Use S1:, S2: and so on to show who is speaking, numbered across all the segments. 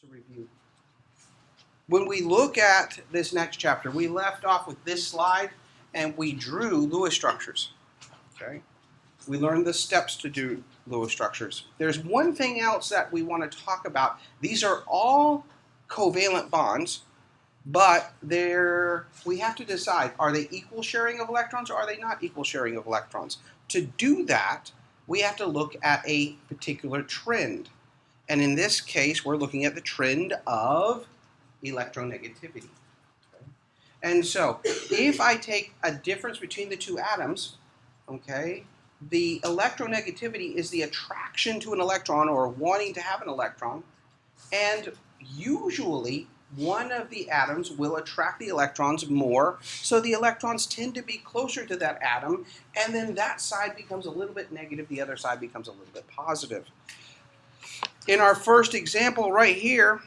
S1: to review. When we look at this next chapter, we left off with this slide and we drew Lewis structures. Okay? We learned the steps to do Lewis structures. There's one thing else that we want to talk about. These are all covalent bonds, but we have to decide, are they equal sharing of electrons or are they not equal sharing of electrons? To do that, we have to look at a particular trend. And in this case, we're looking at the trend of electronegativity. Okay? And so, if I take a difference between the two atoms, okay, the electronegativity is the attraction to an electron or wanting to have an electron, and usually one of the atoms will attract the electrons more, so the electrons tend to be closer to that atom, and then that side becomes a little bit negative, the other side becomes a little bit positive. In our first example right here,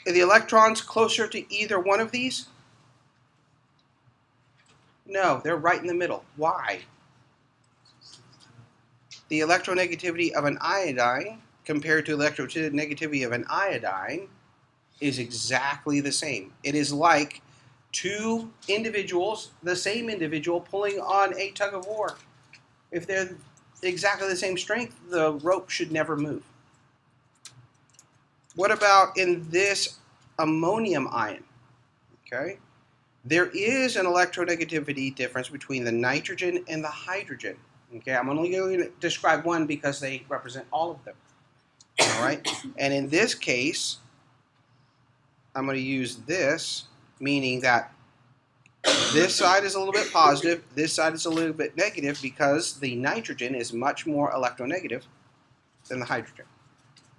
S1: are the electrons closer to either one of these? No, they're right in the middle. Why? The electronegativity of an iodine compared to electronegativity of an iodine is exactly the same. It is like two individuals, the same individual, pulling on a tug of war. If they're exactly the same strength, the rope should never move. What about in this ammonium ion? Okay, there is an electronegativity difference between the nitrogen and the hydrogen. Okay, I'm only going to describe one because they represent all of them. All right, and in this case, I'm going to use this, meaning that this side is a little bit positive, this side is a little bit negative because the nitrogen is much more electronegative than the hydrogen.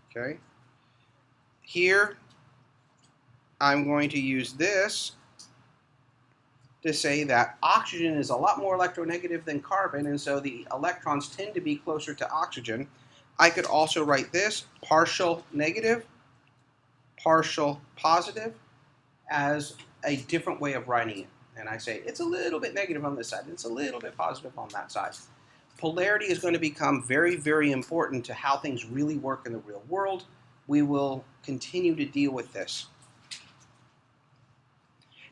S1: Okay? Here, I'm going to use this to say that oxygen is a lot more electronegative than carbon, and so the electrons tend to be closer to oxygen. I could also write this partial negative, partial positive as a different way of writing it. And I say it's a little bit negative on this side, it's a little bit positive on that side. Polarity is going to become very, very important to how things really work in the real world. We will continue to deal with this.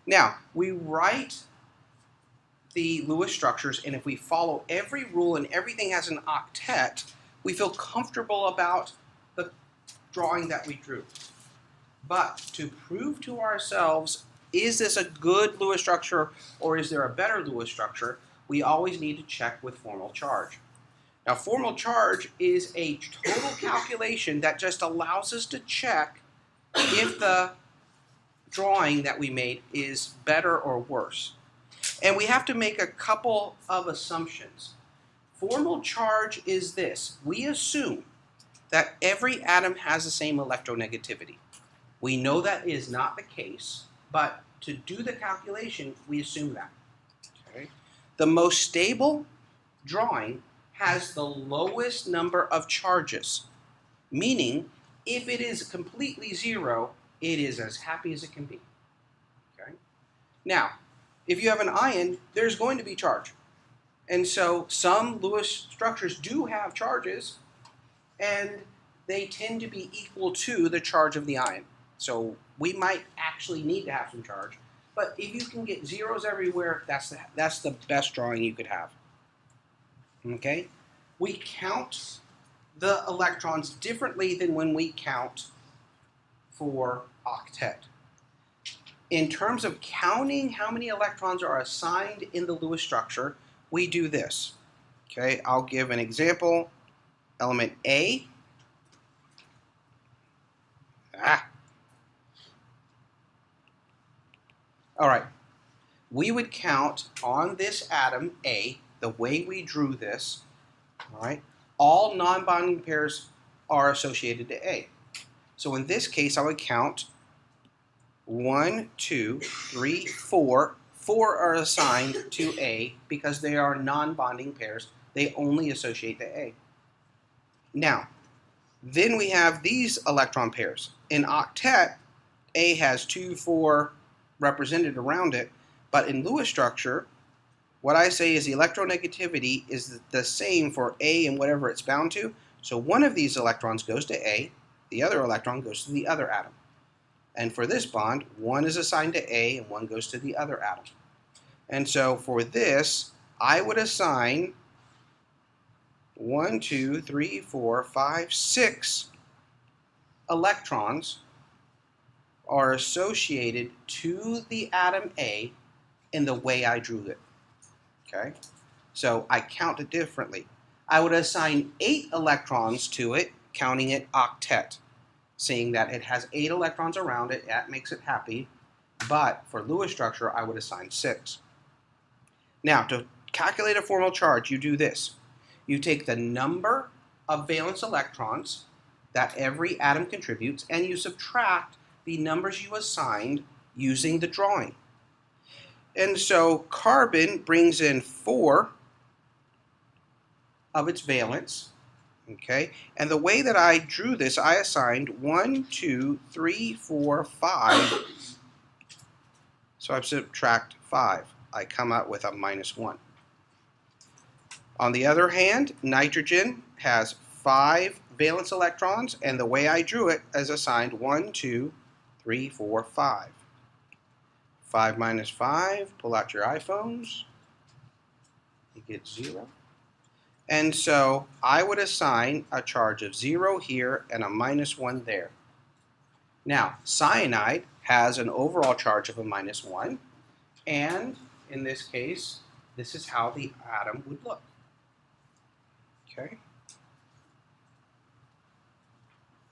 S1: Now, we write the Lewis structures, and if we follow every rule and everything has an octet, we feel comfortable about the drawing that we drew. But to prove to ourselves, is this a good Lewis structure or is there a better Lewis structure, we always need to check with formal charge. Now, formal charge is a total calculation that just allows us to check if the drawing that we made is better or worse. And we have to make a couple of assumptions. Formal charge is this. We assume that every atom has the same electronegativity. We know that is not the case, but to do the calculation, we assume that. Okay? The most stable drawing has the lowest number of charges, meaning if it is completely zero, it is as happy as it can be. Okay? Now, if you have an ion, there's going to be charge. And so some Lewis structures do have charges, and they tend to be equal to the charge of the ion. So we might actually need to have some charge, but if you can get zeros everywhere, that's the best drawing you could have. Okay? We count the electrons differently than when we count for octet. In terms of counting how many electrons are assigned in the Lewis structure, we do this. Okay, I'll give an example. Element A. All right. We would count on this atom A, the way we drew this, all right, all non-bonding pairs are associated to A. So in this case, I would count 1, 2, 3, 4. 4 are assigned to A because they are non-bonding pairs. They only associate to A. Now, then we have these electron pairs. In octet, A has 2, 4 represented around it, but in Lewis structure, what I say is the electronegativity is the same for A and whatever it's bound to, So one of these electrons goes to A, the other electron goes to the other atom. And for this bond, one is assigned to A and one goes to the other atom. And so for this, I would assign 1, 2, 3, 4, 5, 6 electrons are associated to the atom A in the way I drew it. Okay? So I count it differently. I would assign 8 electrons to it, counting it octet, seeing that it has 8 electrons around it. That makes it happy. But for Lewis structure, I would assign 6. Now, to calculate a formal charge, you do this. You take the number of valence electrons that every atom contributes, and you subtract the numbers you assigned using the drawing. And so carbon brings in 4 of its valence, okay? And the way that I drew this, I assigned 1, 2, 3, 4, 5. So I subtract 5. I come out with a -1. On the other hand, nitrogen has 5 valence electrons, and the way I drew it is assigned 1, 2, 3, 4, 5. 5 minus 5, pull out your iPhones, you get 0. And so I would assign a charge of 0 here and a -1 there. Now, cyanide has an overall charge of a -1, and in this case, this is how the atom would look. Okay?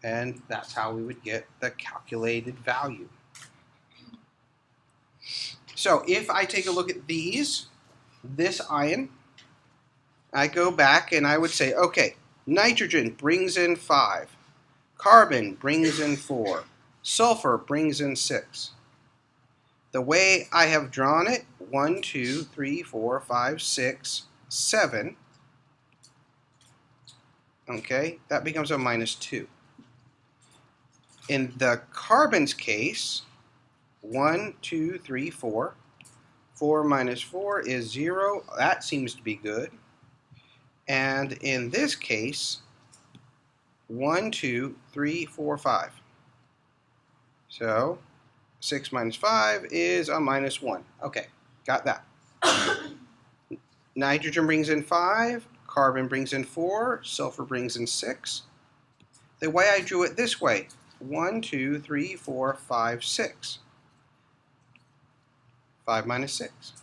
S1: And that's how we would get the calculated value. So if I take a look at these, this ion, I go back and I would say, okay, nitrogen brings in 5, carbon brings in 4, sulfur brings in 6. The way I have drawn it, 1, 2, 3, 4, 5, 6, 7, okay, that becomes a -2. In the carbon's case, 1, 2, 3, 4. 4 minus 4 is 0. That seems to be good. And in this case, 1, 2, 3, 4, 5. So 6 minus 5 is a -1. Okay, got that. Nitrogen brings in 5, carbon brings in 4, sulfur brings in 6. The way I drew it this way, 1, 2, 3, 4, 5, 6. 5 minus 6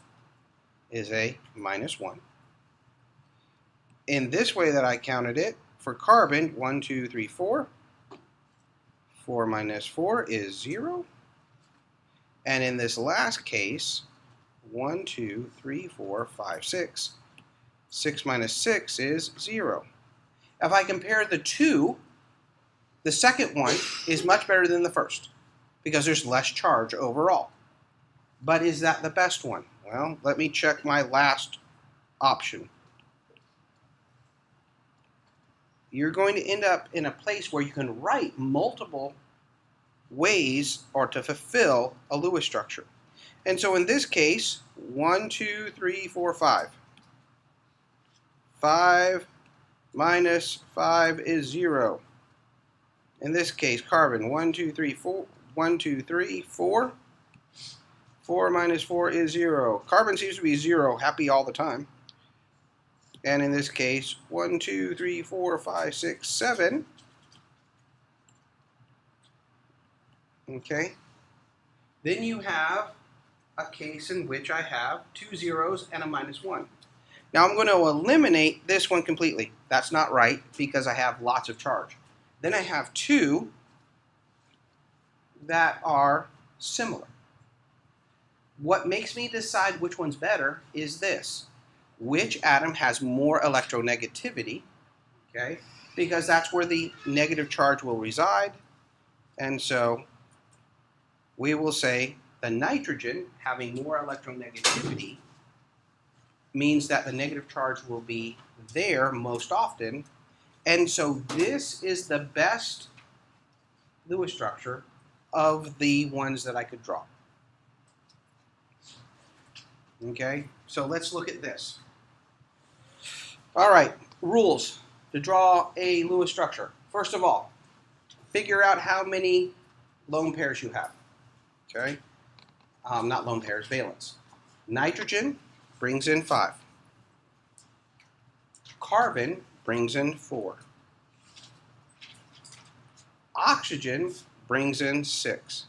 S1: is a -1. In this way that I counted it, for carbon, 1, 2, 3, 4. 4 minus 4 is 0. And in this last case, 1, 2, 3, 4, 5, 6. 6 minus 6 is 0. If I compare the two, the second one is much better than the first because there's less charge overall. But is that the best one? Well, let me check my last option. You're going to end up in a place where you can write multiple ways or to fulfill a Lewis structure. And so in this case, 1, 2, 3, 4, 5. 5 minus 5 is 0. In this case, carbon, 1, 2, 3, 4. 1, 2, 3, 4. 4 minus 4 is 0. Carbon seems to be 0, happy all the time. And in this case, 1, 2, 3, 4, 5, 6, 7. Okay. Then you have a case in which I have 2 zeros and a -1. Now I'm going to eliminate this one completely. That's not right because I have lots of charge. Then I have 2 that are similar. What makes me decide which one's better is this. Which atom has more electronegativity, okay? Because that's where the negative charge will reside. And so we will say the nitrogen having more electronegativity means that the negative charge will be there most often. And so this is the best Lewis structure of the ones that I could draw. Okay, so let's look at this. All right, rules. to draw a Lewis structure. First of all, figure out how many lone pairs you have. Okay? Not lone pairs, valence. Nitrogen brings in 5. Carbon brings in 4. Oxygen brings in 6.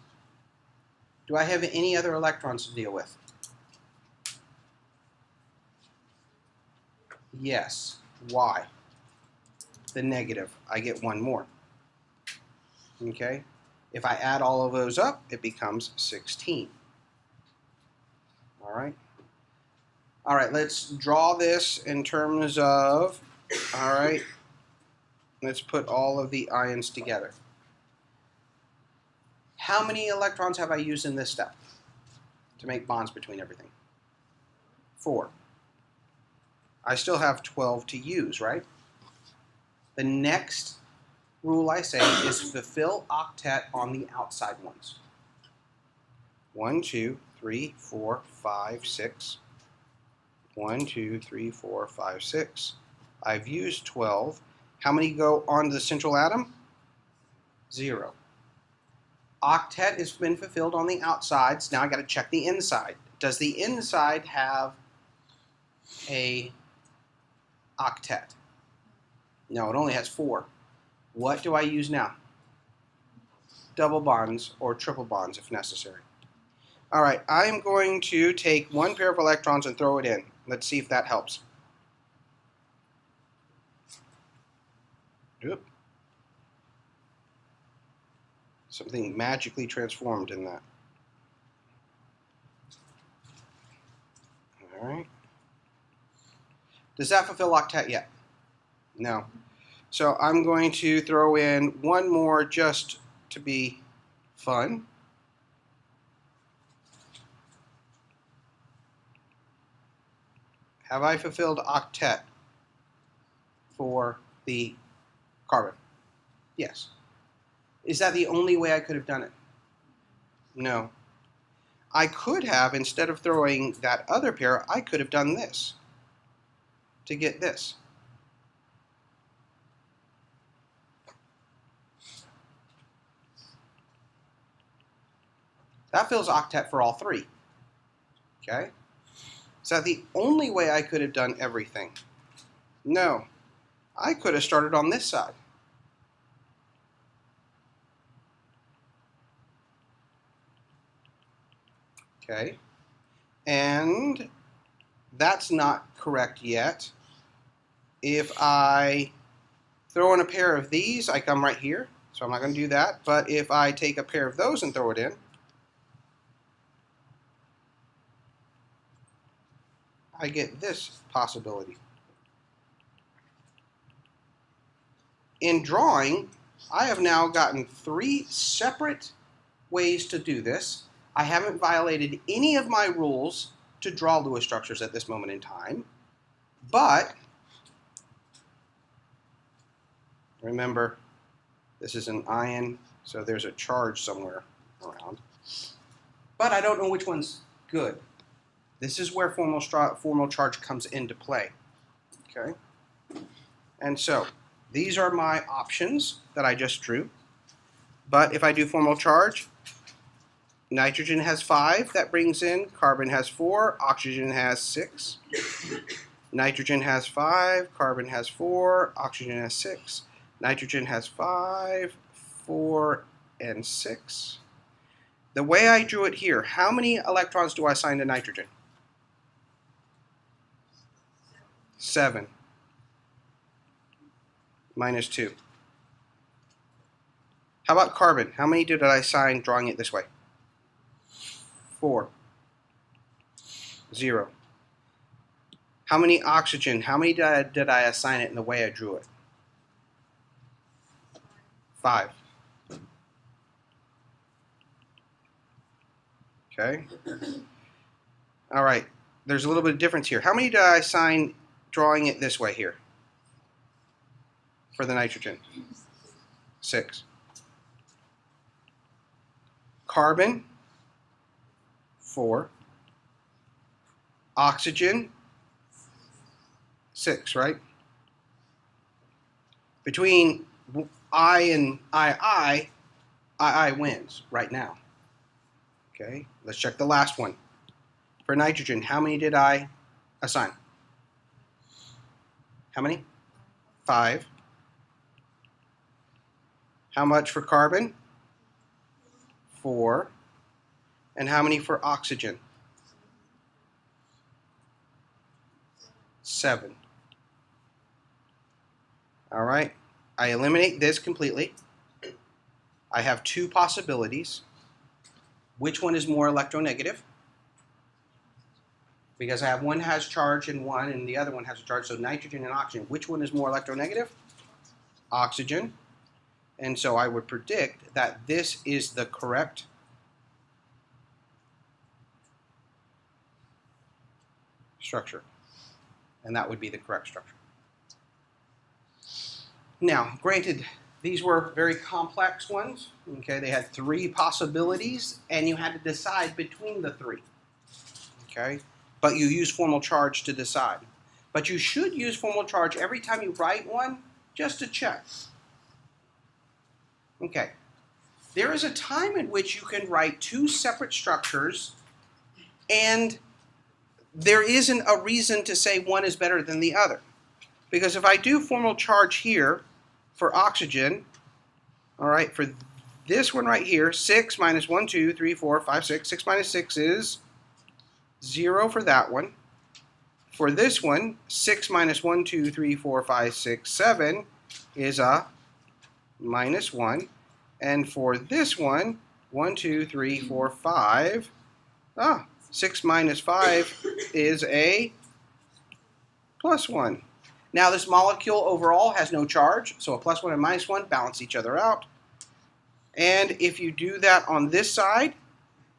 S1: Do I have any other electrons to deal with? Yes. Why? The negative. I get 1 more. Okay? If I add all of those up, it becomes 16. All right? All right, let's draw this in terms of, all right, let's put all of the ions together. How many electrons have I used in this step to make bonds between everything? 4. I still have 12 to use, right? The next rule I say is fulfill octet on the outside ones. 1, 2, 3, 4, 5, 6. 1, 2, 3, 4, 5, 6. I've used 12. How many go on the central atom? 0. Octet has been fulfilled on the outsides. Now I got to check the inside. Does the inside have a octet? No, it only has 4. What do I use now? Double bonds or triple bonds if necessary. All right, I'm going to take 1 pair of electrons and throw it in. Let's see if that helps. Oop. Something magically transformed in that. All right. Does that fulfill octet yet? No. So I'm going to throw in 1 more just to be fun. Have I fulfilled octet for the carbon? Yes. Is that the only way I could have done it? No. I could have, instead of throwing that other pair, I could have done this to get this. That fills octet for all 3. Okay? Is that the only way I could have done everything? No. I could have started on this side. Okay? And that's not correct yet. If I throw in a pair of these, I come right here. So I'm not going to do that. But if I take a pair of those and throw it in, I get this possibility. In drawing, I have now gotten 3 separate ways to do this. I haven't violated any of my rules to draw Lewis structures at this moment in time, but remember, this is an ion, so there's a charge somewhere around. But I don't know which one's good. This is where formal charge comes into play. Okay? And so, these are my options that I just drew. But if I do formal charge, nitrogen has 5, that brings in, carbon has 4, oxygen has 6. Nitrogen has 5, carbon has 4, oxygen has 6. Nitrogen has 5, 4, and 6. The way I drew it here, how many electrons do I assign to nitrogen? 7. Minus 2. How about carbon? How many did I assign drawing it this way? 4. 0. How many oxygen? How many did I assign it in the way I drew it? 5. Okay. All right. There's a little bit of difference here. How many did I assign drawing it this way here for the nitrogen? 6. Carbon, 4. Oxygen, 6, right? Between I and I wins right now. Okay, let's check the last one. For nitrogen, how many did I assign? How many? 5. How much for carbon? 4. And how many for oxygen? 7. All right, I eliminate this completely. I have 2 possibilities. Which one is more electronegative? Because I have one has charge in one and the other one has a charge, so nitrogen and oxygen. Which one is more electronegative? Oxygen. And so I would predict that this is the correct structure. And that would be the correct structure. Now, granted, these were very complex ones. Okay, they had 3 possibilities, and you had to decide between the 3. Okay, but you use formal charge to decide. But you should use formal charge every time you write one, just to check. Okay, there is a time in which you can write 2 separate structures, and there isn't a reason to say one is better than the other. Because if I do formal charge here for oxygen, all right, for this one right here, 6 minus 1, 2, 3, 4, 5, 6. 6 minus 6 is 0 for that one. For this one, 6 minus 1, 2, 3, 4, 5, 6, 7 is a minus 1. And for this one, 1, 2, 3, 4, 5. 6 minus 5 is a plus 1. Now this molecule overall has no charge, so a plus 1 and minus 1 balance each other out. And if you do that on this side,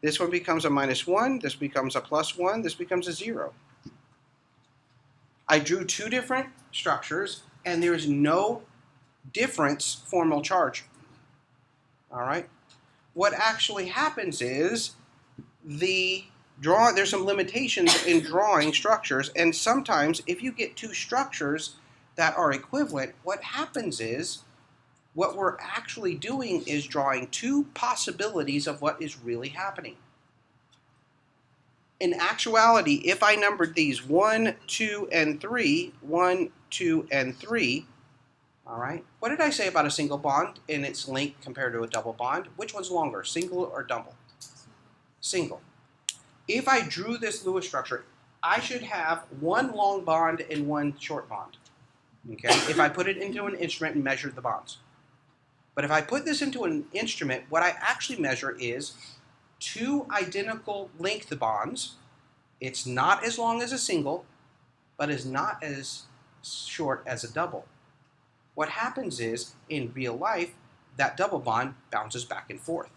S1: this one becomes a minus 1, this becomes a plus 1, this becomes a 0. I drew 2 different structures, and there's no difference formal charge. All right? What actually happens is there's some limitations in drawing structures, and sometimes if you get 2 structures that are equivalent, what happens is what we're actually doing is drawing 2 possibilities of what is really happening. In actuality, if I numbered these 1, 2, and 3, 1, 2, and 3, all right, what did I say about a single bond in its length compared to a double bond? Which one's longer, single or double? Single. If I drew this Lewis structure, I should have 1 long bond and 1 short bond. Okay, if I put it into an instrument and measured the bonds. But if I put this into an instrument, what I actually measure is 2 identical length bonds. It's not as long as a single, but is not as short as a double. What happens is, in real life, that double bond bounces back and forth.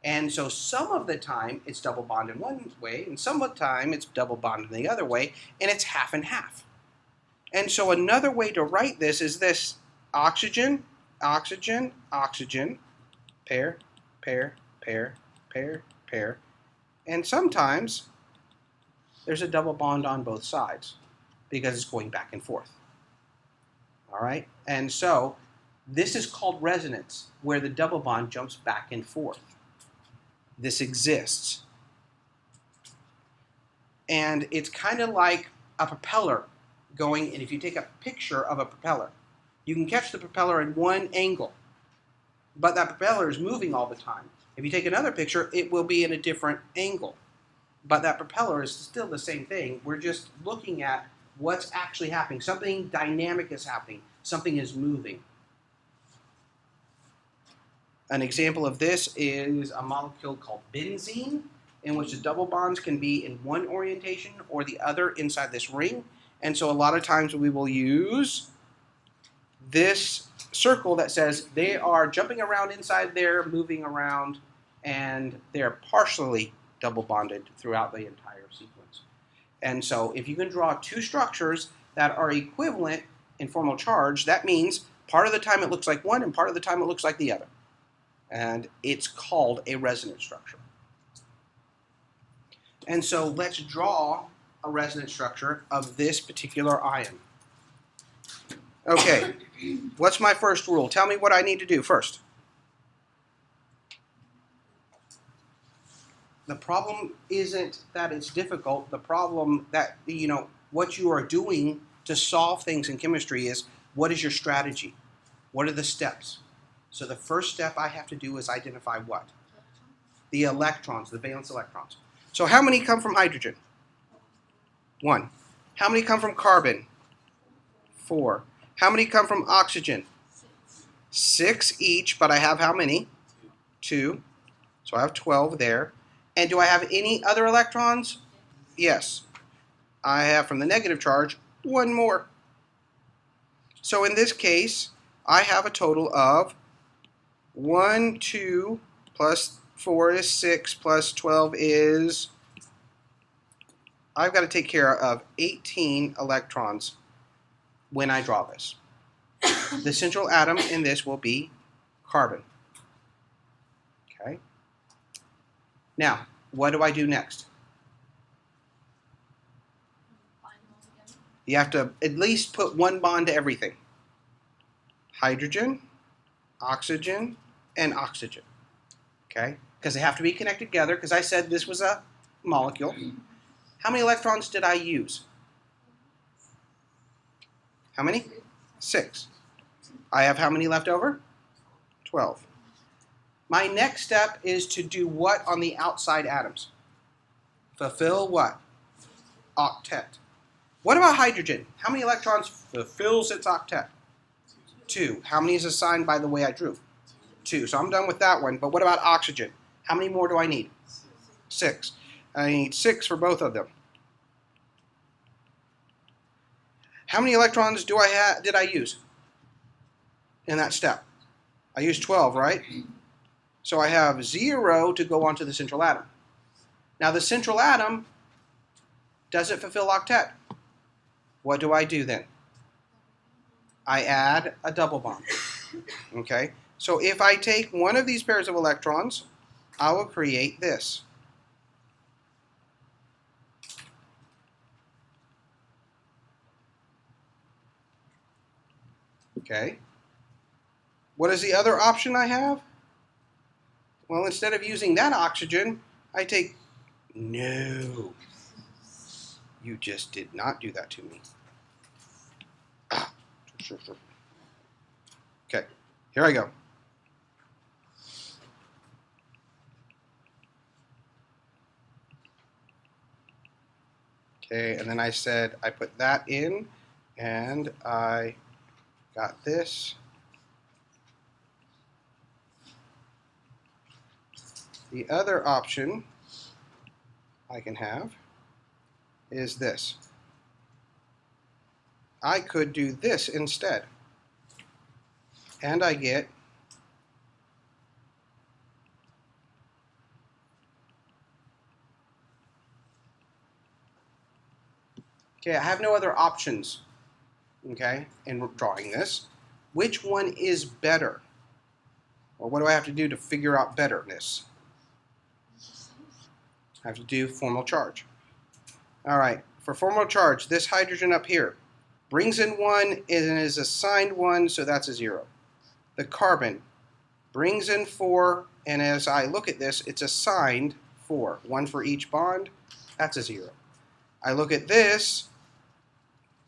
S1: And so some of the time it's double bond in one way, and some of the time it's double bond in the other way, and it's half and half. And so another way to write this is this: oxygen, oxygen, oxygen, pair, pair, pair, pair, pair. And sometimes there's a double bond on both sides because it's going back and forth. All right? And so this is called resonance, where the double bond jumps back and forth. This exists. And it's kind of like a propeller going, and if you take a picture of a propeller, you can catch the propeller in one angle, but that propeller is moving all the time. If you take another picture, it will be in a different angle, but that propeller is still the same thing. We're just looking at what's actually happening. Something dynamic is happening. Something is moving. An example of this is a molecule called benzene, in which the double bonds can be in one orientation or the other inside this ring. And so a lot of times we will use this circle that says they are jumping around inside there, moving around, and they're partially double bonded throughout the entire sequence. And so if you can draw 2 structures that are equivalent in formal charge, that means part of the time it looks like one and part of the time it looks like the other. And it's called a resonance structure. And so let's draw a resonance structure of this particular ion. Okay, What's my first rule? Tell me what I need to do first. The problem isn't that it's difficult. The problem that, what you are doing to solve things in chemistry is, what is your strategy? What are the steps? So the first step I have to do is identify what? The electrons, the valence electrons. So how many come from hydrogen? 1. How many come from carbon? 4. How many come from oxygen? 6 each, but I have how many? 2. So I have 12 there. And do I have any other electrons? Yes. I have from the negative charge 1 more. So in this case, I have a total of 1, 2, plus 4 is 6, plus 12 is, I've got to take care of 18 electrons when I draw this. The central atom in this will be carbon. Okay. Now, what do I do next? You have to at least put 1 bond to everything. Hydrogen, oxygen, and oxygen. Okay? Because they have to be connected together, because I said this was a molecule. How many electrons did I use? How many? 6. I have how many left over? 12. My next step is to do what on the outside atoms? Fulfill what? Octet. What about hydrogen? How many electrons fulfills its octet? 2. How many is assigned by the way I drew? 2. So I'm done with that one. But what about oxygen? How many more do I need? 6. I need 6 for both of them. How many electrons did I use in that step? I used 12, right? So I have 0 to go onto the central atom. Now the central atom doesn't fulfill octet. What do I do then? I add a double bond. Okay? So if I take one of these pairs of electrons, I will create this. Okay? What is the other option I have? Well, instead of using that oxygen, I take... No. You just did not do that to me. Sure. Okay, here I go. Okay, and then I said I put that in, and I got this. The other option I can have is this. I could do this instead. And I get okay, I have no other options, okay, in drawing this. Which one is better? Or what do I have to do to figure out betterness? I have to do formal charge. All right, for formal charge, this hydrogen up here brings in 1 and is assigned 1, so that's a 0. The carbon brings in 4, and as I look at this, it's assigned 4. 1 for each bond, that's a 0. I look at this,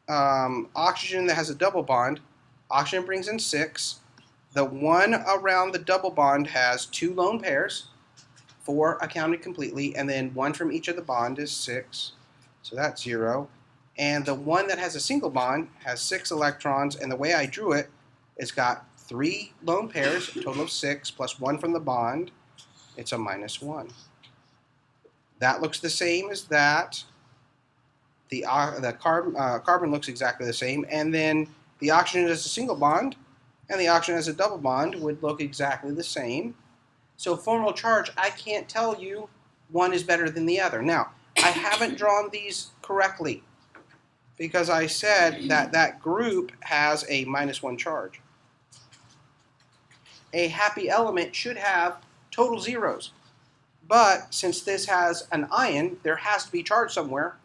S1: oxygen that has a double bond, oxygen brings in 6. The one around the double bond has 2 lone pairs, 4 accounted completely, and then 1 from each of the bond is 6, so that's 0. And the one that has a single bond has 6 electrons, and the way I drew it, it's got 3 lone pairs, a total of 6, plus 1 from the bond. It's a -1. That looks the same as that. The carbon looks exactly the same, and then the oxygen has a single bond, and the oxygen has a double bond would look exactly the same. So formal charge, I can't tell you one is better than the other. Now, I haven't drawn these correctly, because I said that that group has a -1 charge. A happy element should have total zeros. But since this has an ion, there has to be charge somewhere,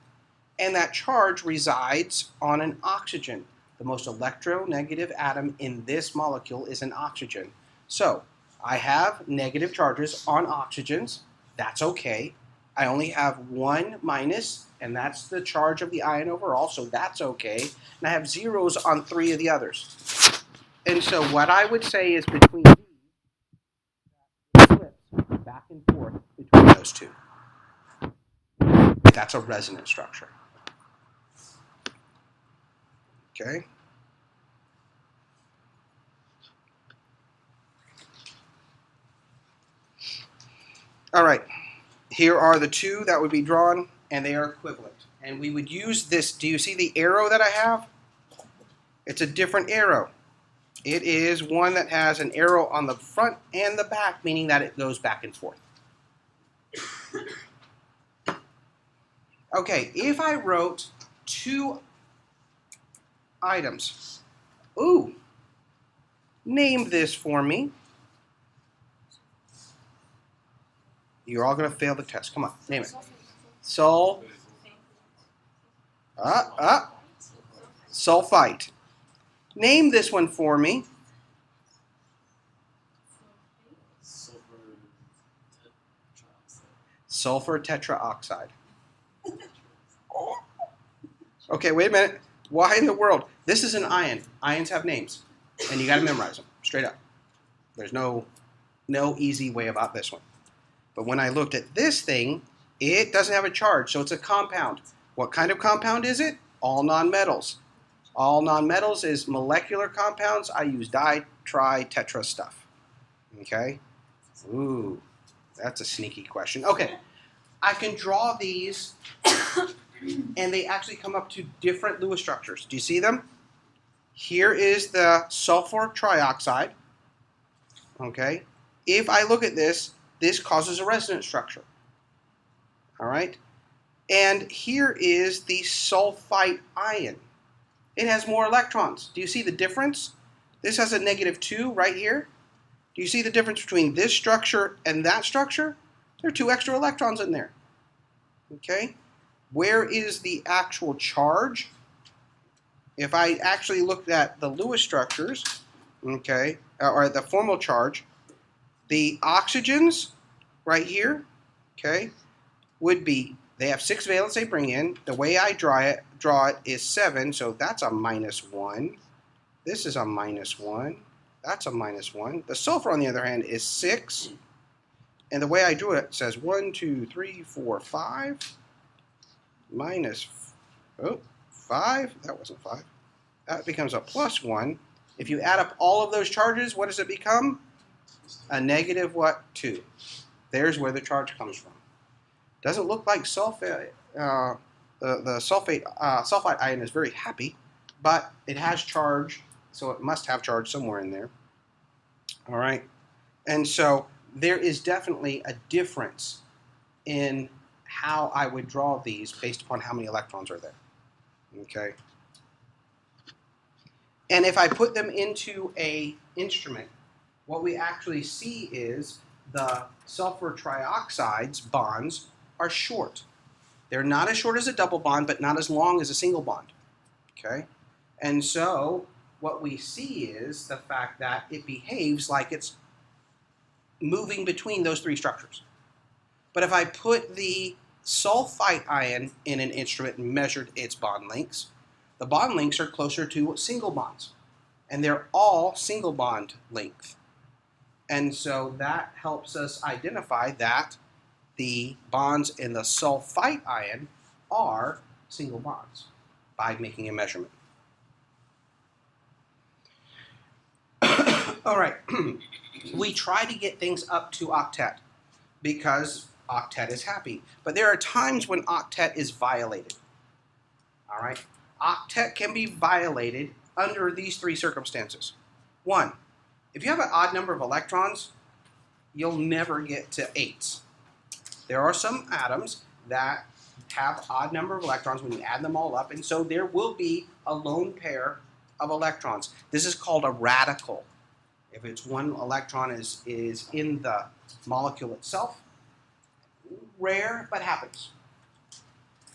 S1: and that charge resides on an oxygen. The most electronegative atom in this molecule is an oxygen. So I have negative charges on oxygens. That's okay. I only have one minus, and that's the charge of the ion overall, so that's okay. And I have zeros on 3 of the others. And so what I would say is between these, it flips back and forth between those two. That's a resonance structure. Okay? All right. Here are the two that would be drawn, and they are equivalent. And we would use this. Do you see the arrow that I have? It's a different arrow. It is one that has an arrow on the front and the back, meaning that it goes back and forth. Okay, if I wrote two items. Ooh, name this for me. You're all going to fail the test. Come on, name it. Sulfite. Name this one for me. Sulfur tetraoxide. Okay, wait a minute. Why in the world? This is an ion. Ions have names, and you got to memorize them straight up. There's no easy way about this one. But when I looked at this thing, it doesn't have a charge, so it's a compound. What kind of compound is it? All nonmetals. All nonmetals is molecular compounds. I use di, tri, tetra stuff. Okay? Ooh, that's a sneaky question. Okay, I can draw these, and they actually come up to different Lewis structures. Do you see them? Here is the sulfur trioxide. Okay? If I look at this, this causes a resonance structure. All right? And here is the sulfite ion. It has more electrons. Do you see the difference? This has a -2 right here. Do you see the difference between this structure and that structure? There are 2 extra electrons in there. Okay? Where is the actual charge? If I actually looked at the Lewis structures, okay, or the formal charge, the oxygens right here, okay, would be, they have 6 valence they bring in. The way I draw it is 7, so that's a -1. This is a -1. That's a -1. The sulfur, on the other hand, is 6. And the way I drew it says 1, 2, 3, 4, 5. -5. That wasn't 5. That becomes a +1. If you add up all of those charges, what does it become? A -2. There's where the charge comes from. Doesn't look like sulfate. The sulfite ion is very happy, but it has charge, so it must have charge somewhere in there. All right, and so there is definitely a difference in how I would draw these based upon how many electrons are there. Okay, and if I put them into an instrument, what we actually see is the sulfur trioxide's bonds are short. They're not as short as a double bond, but not as long as a single bond. Okay? And so what we see is the fact that it behaves like it's moving between those 3 structures. But if I put the sulfite ion in an instrument and measured its bond lengths, the bond lengths are closer to single bonds. And they're all single bond length. And so that helps us identify that the bonds in the sulfite ion are single bonds by making a measurement. All right, we try to get things up to octet because octet is happy. But there are times when octet is violated. All right, octet can be violated under these 3 circumstances. 1, if you have an odd number of electrons, you'll never get to 8s. There are some atoms that have odd number of electrons when you add them all up, and so there will be a lone pair of electrons. This is called a radical. If it's 1 electron is in the molecule itself, rare, but happens.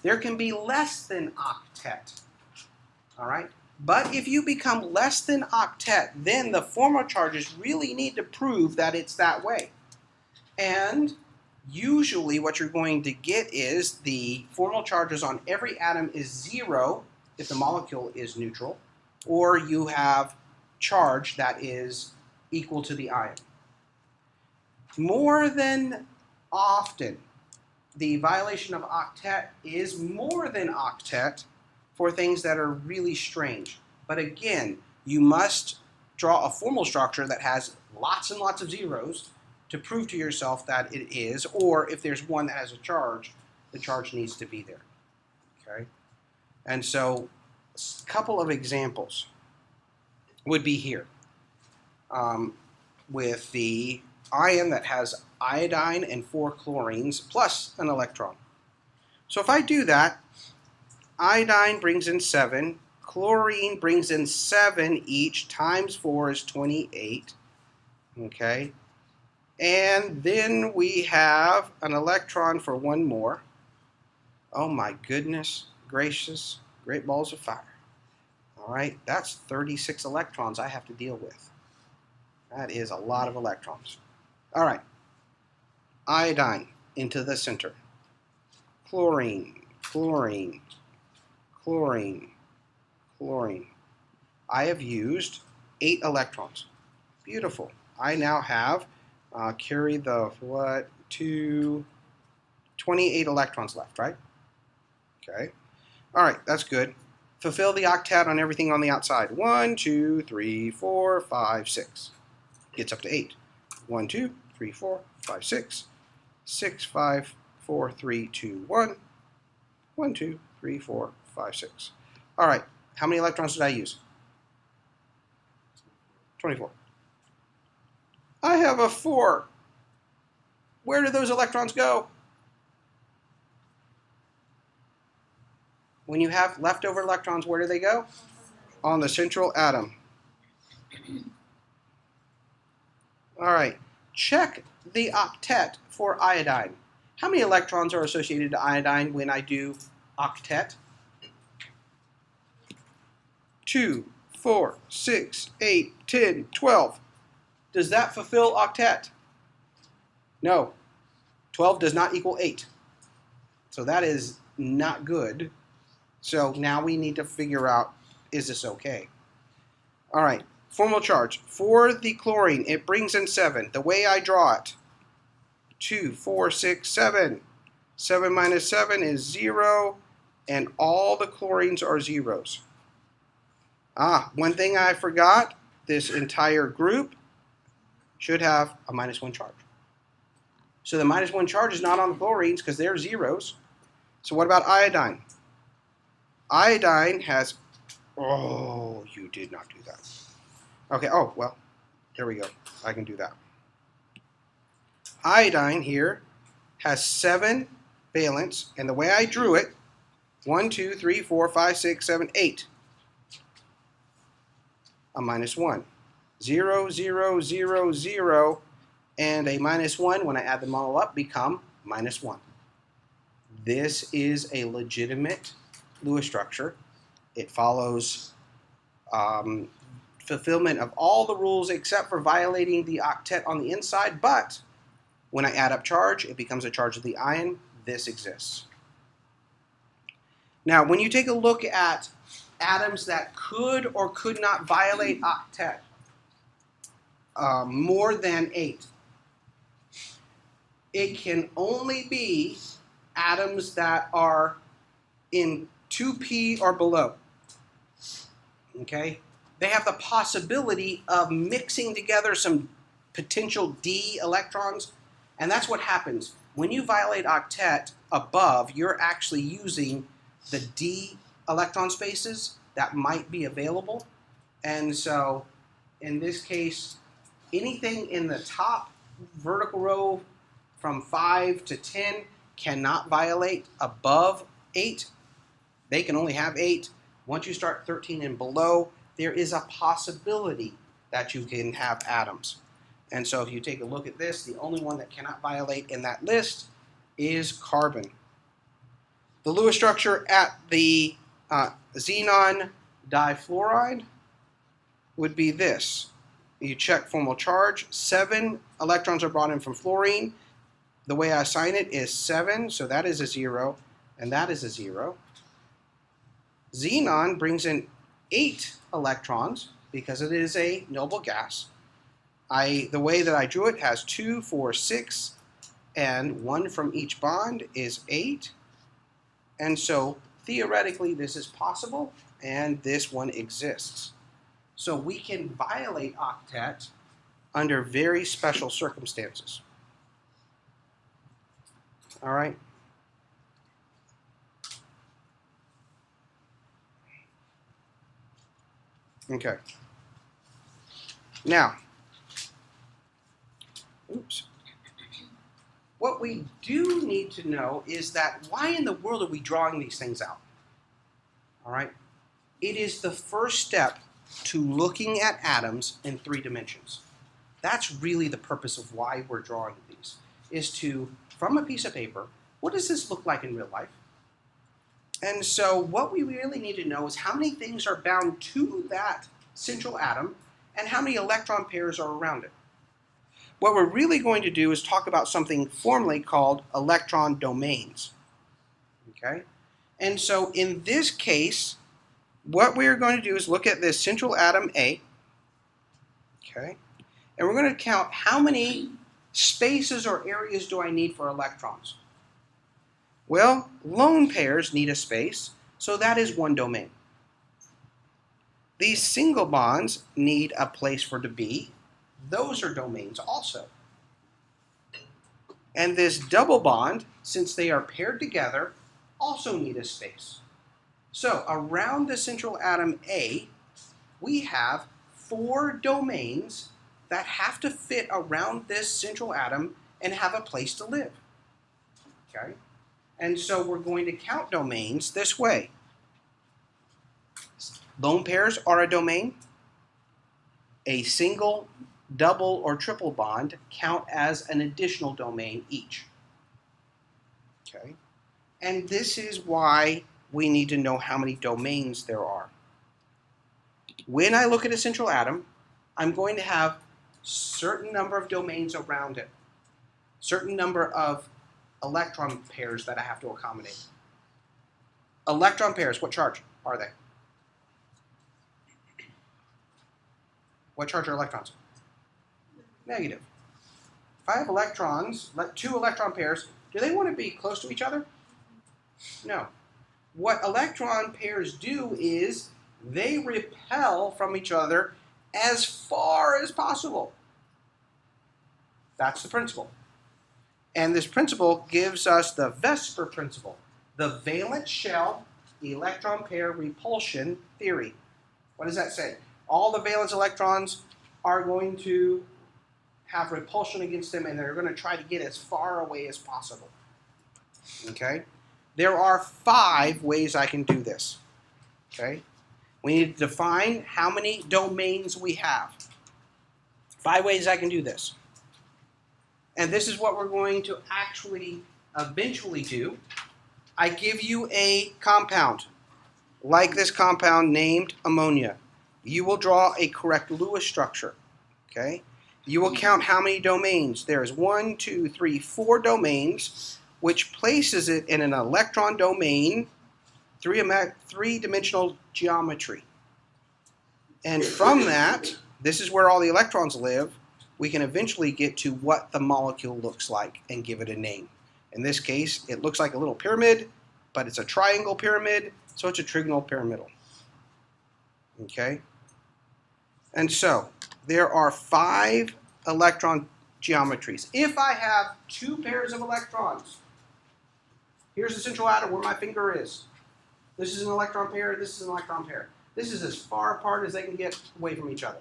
S1: There can be less than octet, all right? But if you become less than octet, then the formal charges really need to prove that it's that way. And usually what you're going to get is the formal charges on every atom is 0 if the molecule is neutral, or you have charge that is equal to the ion. More than often, the violation of octet is more than octet for things that are really strange. But again, you must draw a formal structure that has lots and lots of zeros to prove to yourself that it is, or if there's one that has a charge, the charge needs to be there. Okay? And so a couple of examples would be here with the ion that has iodine and 4 chlorines plus an electron. So if I do that, iodine brings in 7, chlorine brings in 7 each, times 4 is 28, okay? And then we have an electron for 1 more. Oh my goodness gracious, great balls of fire. All right, that's 36 electrons I have to deal with. That is a lot of electrons. All right, iodine into the center. Chlorine, chlorine, chlorine, chlorine. I have used 8 electrons. Beautiful. I now have carry the 28 electrons left, right? Okay. All right, that's good. Fulfill the octet on everything on the outside. 1, 2, 3, 4, 5, 6. Gets up to 8. 1, 2, 3, 4, 5, 6. 6, 5, 4, 3, 2, 1. 1, 2, 3, 4, 5, 6. All right, how many electrons did I use? 24. I have a 4. Where do those electrons go? When you have leftover electrons, where do they go? On the central atom. All right, check the octet for iodine. How many electrons are associated to iodine when I do octet? 2, 4, 6, 8, 10, 12. Does that fulfill octet? No. 12 does not equal 8. So that is not good. So now we need to figure out, is this okay? All right, formal charge. For the chlorine, it brings in 7. The way I draw it, 2, 4, 6, 7. 7 minus 7 is 0, and all the chlorines are zeros. One thing I forgot, this entire group should have a -1 charge. So the -1 charge is not on the chlorines because they're zeros. So what about iodine? Iodine has, oh, you did not do that. Okay, oh, well, there we go. I can do that. Iodine here has 7 valence, and the way I drew it, 1, 2, 3, 4, 5, 6, 7, 8. A -1. 0, 0, 0, 0, and a -1, when I add them all up, become -1. This is a legitimate Lewis structure. It follows fulfillment of all the rules except for violating the octet on the inside, but when I add up charge, it becomes a charge of the ion. This exists. Now, when you take a look at atoms that could or could not violate octet, more than 8, it can only be atoms that are in 2p or below. Okay? They have the possibility of mixing together some potential d electrons, and that's what happens. When you violate octet above, you're actually using the d electron spaces that might be available. And so, in this case, anything in the top vertical row from 5 to 10 cannot violate above 8. They can only have 8. Once you start 13 and below, there is a possibility that you can have atoms. And so if you take a look at this, the only one that cannot violate in that list is carbon. The Lewis structure at the xenon difluoride would be this. You check formal charge. 7 electrons are brought in from fluorine. The way I assign it is 7, so that is a 0, and that is a 0. Xenon brings in 8 electrons because it is a noble gas. The way that I drew it has 2, 4, 6, and 1 from each bond is 8. And so theoretically this is possible, and this one exists. So we can violate octet under very special circumstances. All right? Okay. Now, what we do need to know is that why in the world are we drawing these things out? All right? It is the first step to looking at atoms in 3 dimensions. That's really the purpose of why we're drawing these, is to, from a piece of paper, what does this look like in real life? And so what we really need to know is how many things are bound to that central atom and how many electron pairs are around it. What we're really going to do is talk about something formally called electron domains. Okay? And so in this case, what we're going to do is look at this central atom A. Okay? And we're going to count how many spaces or areas do I need for electrons. Well, lone pairs need a space, so that is 1 domain. These single bonds need a place for to be. Those are domains also. And this double bond, since they are paired together, also need a space. So around the central atom A, we have 4 domains that have to fit around this central atom and have a place to live. Okay? And so we're going to count domains this way. Lone pairs are a domain. A single, double, or triple bond count as an additional domain each. Okay? And this is why we need to know how many domains there are. When I look at a central atom, I'm going to have certain number of domains around it, certain number of electron pairs that I have to accommodate. Electron pairs, what charge are they? What charge are electrons? Negative. If I have electrons, 2 electron pairs, do they want to be close to each other? No. What electron pairs do is they repel from each other as far as possible. That's the principle. And this principle gives us the VSEPR principle, the valence shell electron pair repulsion theory. What does that say? All the valence electrons are going to have repulsion against them, and they're going to try to get as far away as possible. Okay? There are 5 ways I can do this. Okay? We need to define how many domains we have. 5 ways I can do this. And this is what we're going to actually eventually do. I give you a compound, like this compound named ammonia. You will draw a correct Lewis structure. Okay? You will count how many domains. There's 1, 2, 3, 4 domains, which places it in an electron domain, 3-dimensional geometry. And from that, this is where all the electrons live, we can eventually get to what the molecule looks like and give it a name. In this case, it looks like a little pyramid, but it's a triangle pyramid, so it's a trigonal pyramidal. Okay? And so, there are 5 electron geometries. If I have 2 pairs of electrons, here's the central atom where my finger is. This is an electron pair, this is an electron pair. This is as far apart as they can get away from each other.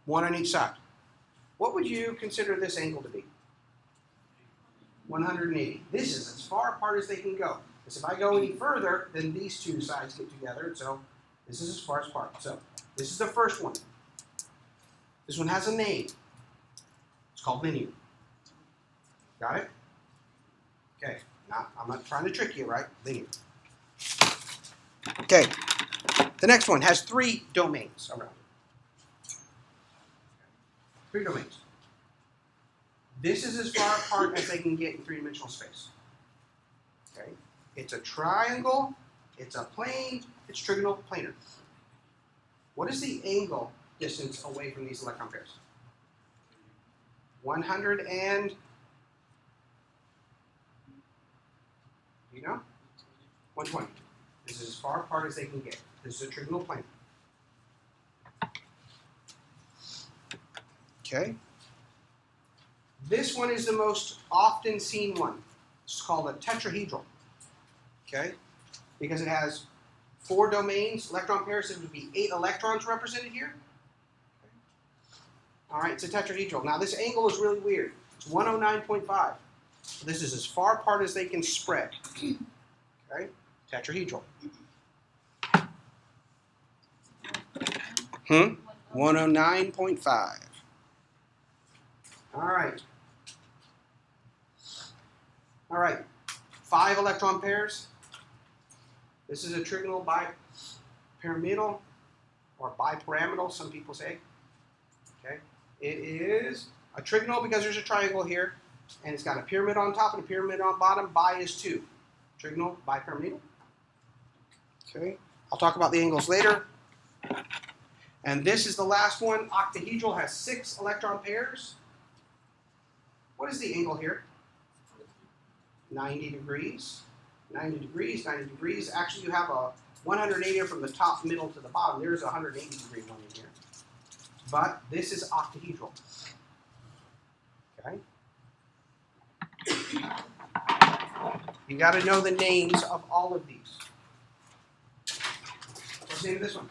S1: 1 on each side. What would you consider this angle to be? 180. This is as far apart as they can go. Because if I go any further, then these 2 sides get together. So this is as far apart. So this is the first one. This one has a name. It's called linear. Got it? Okay. Now, I'm not trying to trick you, right? Linear. Okay. The next one has 3 domains around it. 3 domains. This is as far apart as they can get in 3-dimensional space. Okay? It's a triangle, it's a plane, it's trigonal planar. What is the angle distance away from these electron pairs? 100 and, you know? 120. This is as far apart as they can get. This is a trigonal plane. Okay? This one is the most often seen one. It's called a tetrahedral. Okay? Because it has 4 domains, electron pairs, so it would be 8 electrons represented here. All right, it's a tetrahedral. Now this angle is really weird. It's 109.5. So this is as far apart as they can spread. Okay, tetrahedral. 109.5. All right. All right. 5 electron pairs. This is a trigonal bipyramidal, or bipyramidal, some people say. Okay. It is a trigonal because there's a triangle here, and it's got a pyramid on top and a pyramid on bottom. Bi is 2. Trigonal bipyramidal. Okay. I'll talk about the angles later. And this is the last one. Octahedral has 6 electron pairs. What is the angle here? 90 degrees. 90 degrees, 90 degrees. Actually, you have a 180 from the top, middle to the bottom. There's a 180 degree one in here. But this is octahedral. Okay? You got to know the names of all of these. What's the name of this one?